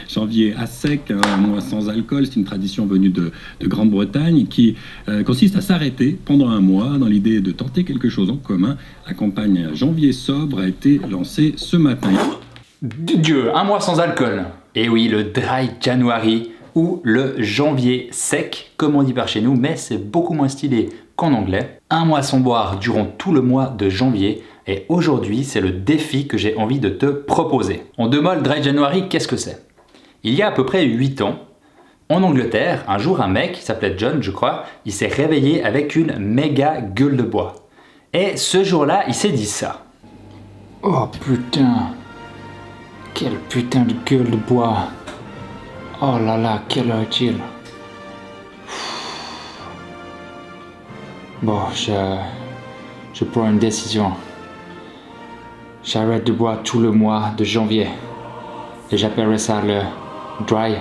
janvier à sec, un mois sans alcool. C'est une tradition venue de Grande-Bretagne qui consiste à s'arrêter pendant un mois dans l'idée de tenter quelque chose en commun. La campagne Janvier sobre a été lancée ce matin. Dieu, un mois sans alcool. Et oui, le Dry January ou le janvier sec, comme on dit par chez nous, mais c'est beaucoup moins stylé qu'en anglais. Un mois sans boire durant tout le mois de janvier. Et aujourd'hui, c'est le défi que j'ai envie de te proposer. En deux mots, le Dry January, qu'est-ce que c'est? Il y a à peu près 8 ans, en Angleterre, un jour, un mec, qui s'appelait John, je crois, il s'est réveillé avec une méga gueule de bois. Et ce jour-là, il s'est dit ça. Oh putain, quelle putain de gueule de bois. Oh là là, quelle heure est-il? Bon, je prends une décision. J'arrête de boire tout le mois de janvier. Et j'appellerai ça le Dry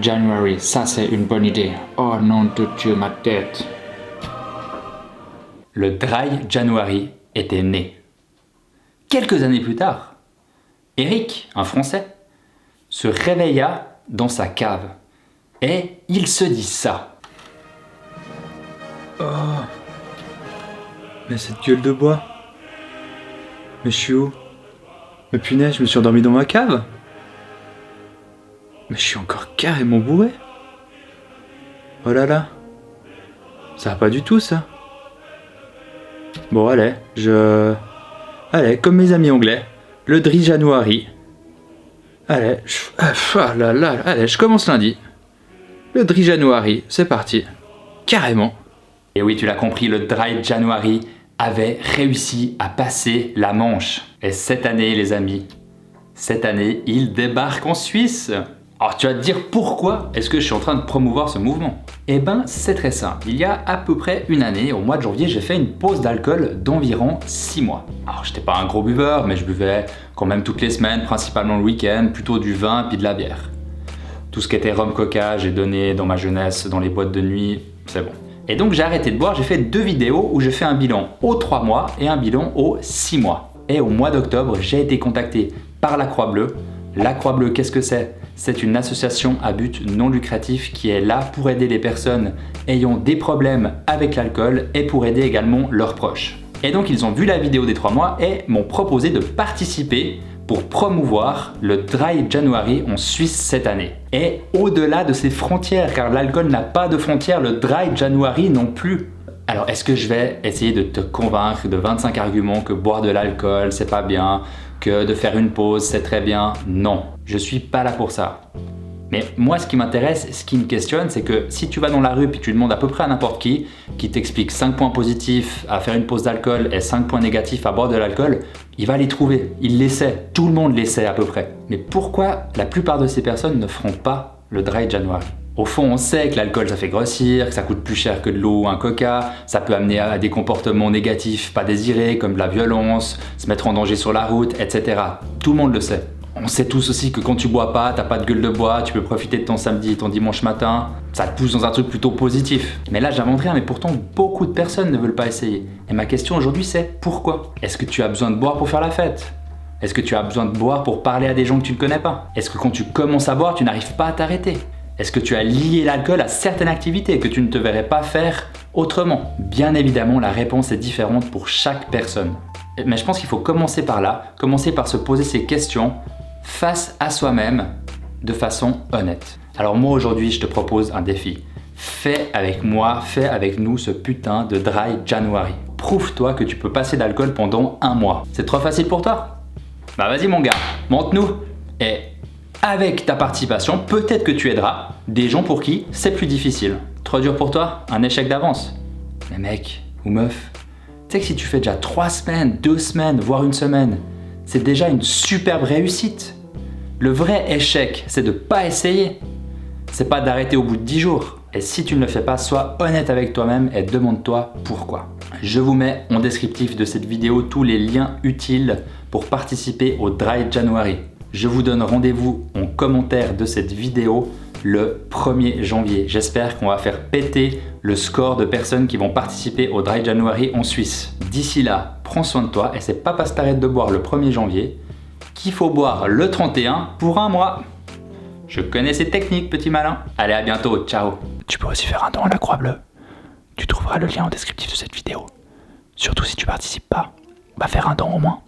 January. Ça, c'est une bonne idée. Oh nom de Dieu, ma tête. Le Dry January était né. Quelques années plus tard, Eric, un Français, se réveilla dans sa cave et il se dit ça. Oh, mais cette gueule de bois. Mais je suis où? Mais punaise, je me suis endormi dans ma cave. Mais je suis encore carrément bourré. Oh là là. Ça va pas du tout ça. Bon allez, allez, comme mes amis anglais, le Dry January. Allez, allez, je commence lundi. Le Dry January, c'est parti. Carrément. Et oui, tu l'as compris, le Dry January avait réussi à passer la Manche. Et cette année, les amis, cette année, il débarque en Suisse. Alors tu vas te dire pourquoi est-ce que je suis en train de promouvoir ce mouvement? Eh ben c'est très simple, il y a à peu près une année, au mois de janvier, j'ai fait une pause d'alcool d'environ 6 mois. Alors j'étais pas un gros buveur, mais je buvais quand même toutes les semaines, principalement le week-end, plutôt du vin puis de la bière. Tout ce qui était rhum coca, j'ai donné dans ma jeunesse, dans les boîtes de nuit, c'est bon. Et donc j'ai arrêté de boire, j'ai fait 2 vidéos où je fais un bilan aux 3 mois et un bilan aux 6 mois. Et au mois d'octobre, j'ai été contacté par la Croix-Bleue. La Croix-Bleue, qu'est-ce que c'est? C'est une association à but non lucratif qui est là pour aider les personnes ayant des problèmes avec l'alcool et pour aider également leurs proches. Et donc ils ont vu la vidéo des 3 mois et m'ont proposé de participer pour promouvoir le Dry January en Suisse cette année. Et au-delà de ses frontières, car l'alcool n'a pas de frontières, le Dry January non plus. Alors est-ce que je vais essayer de te convaincre de 25 arguments que boire de l'alcool c'est pas bien, que de faire une pause c'est très bien? Non, je suis pas là pour ça. Mais moi ce qui m'intéresse, ce qui me questionne, c'est que si tu vas dans la rue et tu demandes à peu près à n'importe qui t'explique 5 points positifs à faire une pause d'alcool et 5 points négatifs à boire de l'alcool, il va les trouver, il les sait, tout le monde les sait à peu près. Mais pourquoi la plupart de ces personnes ne feront pas le Dry January? Au fond, on sait que l'alcool ça fait grossir, que ça coûte plus cher que de l'eau ou un coca, ça peut amener à des comportements négatifs pas désirés comme de la violence, se mettre en danger sur la route, etc. Tout le monde le sait. On sait tous aussi que quand tu bois pas, t'as pas de gueule de bois, tu peux profiter de ton samedi et ton dimanche matin, ça te pousse dans un truc plutôt positif. Mais là j'invente rien, mais pourtant beaucoup de personnes ne veulent pas essayer. Et ma question aujourd'hui c'est pourquoi? Est-ce que tu as besoin de boire pour faire la fête? Est-ce que tu as besoin de boire pour parler à des gens que tu ne connais pas? Est-ce que quand tu commences à boire, tu n'arrives pas à t'arrêter? Est-ce que tu as lié l'alcool à certaines activités que tu ne te verrais pas faire autrement? Bien évidemment, la réponse est différente pour chaque personne. Mais je pense qu'il faut commencer par là, commencer par se poser ces questions face à soi-même de façon honnête. Alors moi aujourd'hui, je te propose un défi. Fais avec moi, fais avec nous ce putain de Dry January. Prouve-toi que tu peux passer d'alcool pendant un mois. C'est trop facile pour toi? Bah vas-y mon gars, montre-nous. Et avec ta participation, peut-être que tu aideras des gens pour qui c'est plus difficile. Trop dur pour toi? Un échec d'avance. Mais mec ou meuf, tu sais que si tu fais déjà 3 semaines, 2 semaines, voire une semaine, c'est déjà une superbe réussite. Le vrai échec, c'est de ne pas essayer. C'est pas d'arrêter au bout de 10 jours. Et si tu ne le fais pas, sois honnête avec toi-même et demande-toi pourquoi. Je vous mets en descriptif de cette vidéo tous les liens utiles pour participer au Dry January. Je vous donne rendez-vous en commentaire de cette vidéo le 1er janvier. J'espère qu'on va faire péter le score de personnes qui vont participer au Dry January en Suisse. D'ici là, prends soin de toi et c'est pas parce que t'arrêtes de boire le 1er janvier qu'il faut boire le 31 pour un mois. Je connais ces techniques, petit malin. Allez, à bientôt, ciao. Tu peux aussi faire un don à la Croix Bleue. Tu trouveras le lien en descriptif de cette vidéo. Surtout si tu participes pas, va faire un don au moins.